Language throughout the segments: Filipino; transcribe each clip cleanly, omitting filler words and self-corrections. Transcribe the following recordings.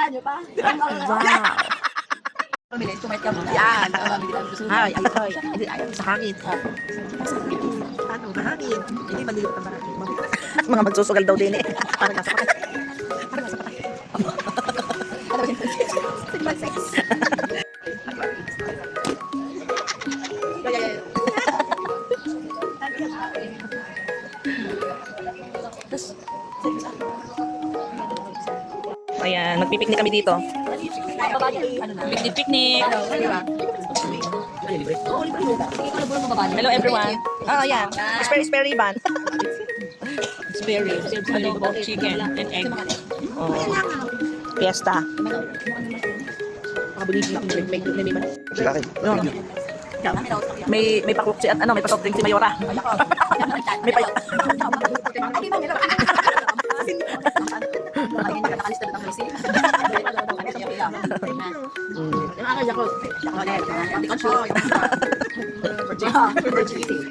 nyo pa. Wow. Pamilit, kumain ka muna. Yan. Ay, sa hangin. Ano, sa hangin. Hindi malilip ang marami. Mga magsusugal daw din eh. Parang nasa patay. Parang nasa patay. Ano ba yun? 616. Ayan, magpipiknik kami dito. Picnic. Hello everyone. Oh, yeah. Spare ribbon. Spare chicken and egg. Oh. Fiesta. May paklok si at ano, may pasoft drink si Mayora. May payo.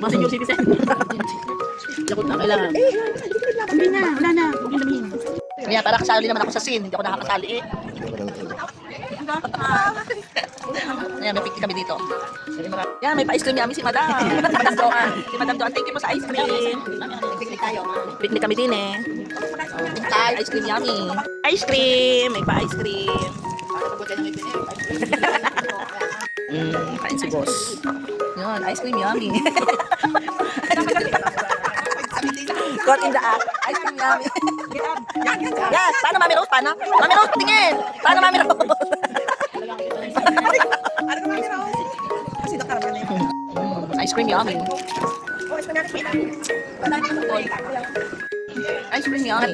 Senior citizen. Yakot na kailangan. Hindi na, wala na. Huwag yung damihin. Kaya para kasali naman ako sa scene, hindi ako nakakasali eh. Ayan, may picnic kami dito. Yan, may pa-ice cream yummy si Madam. Si Madam Joan. Si Madam Joan, thank you po sa ice cream. Picnic tayo. Picnic kami din eh. Ice cream yummy. Ice cream! May pa-ice cream. Kain si boss. Yun, ice cream yummy. Caught in the act. Ice cream yummy. Yes, paano Mami Rose? Paano? Mami Rose, tingin! Paano Mami Rose? Ice cream yummy. Ice cream yummy.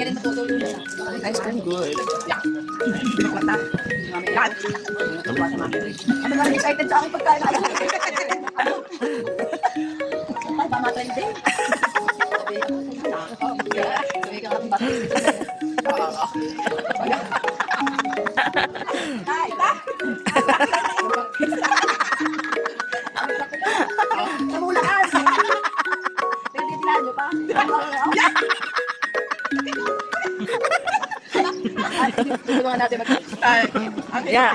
Ice cream good. Ano ba excited sa aking pagkain? Ay, ba matrende? Namulakan! Pinagtitilaan nyo pa? Tulungan natin Yeah.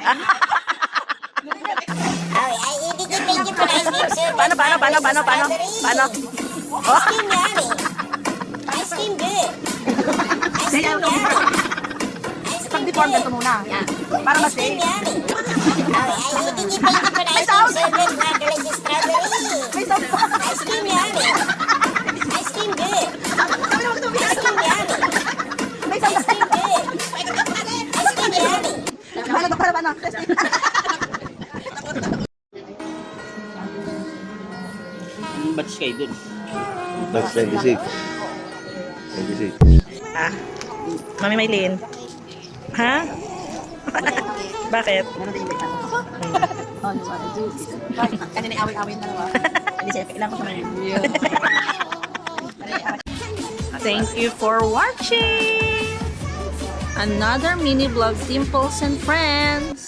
Paano? Paano? Oh. Ice cream good. Ice Kaya, cream yummy. pag-deform ganito muna. Para mas Ice cream yummy. Thank you for the ice cream so good. Chocolate with strawberry. Ice cream yummy. Ice cream good. Ice cream yummy. may sound. Ice cream good. Ice cream yummy. Paano? Batch kayo dun. That's 26. 26. Ah. Mami Maylin. Ha? Bakit? Kanina away-away na naman. Hindi siya, kailangan ko siya Thank you for watching another mini vlog, Dimples and Friends.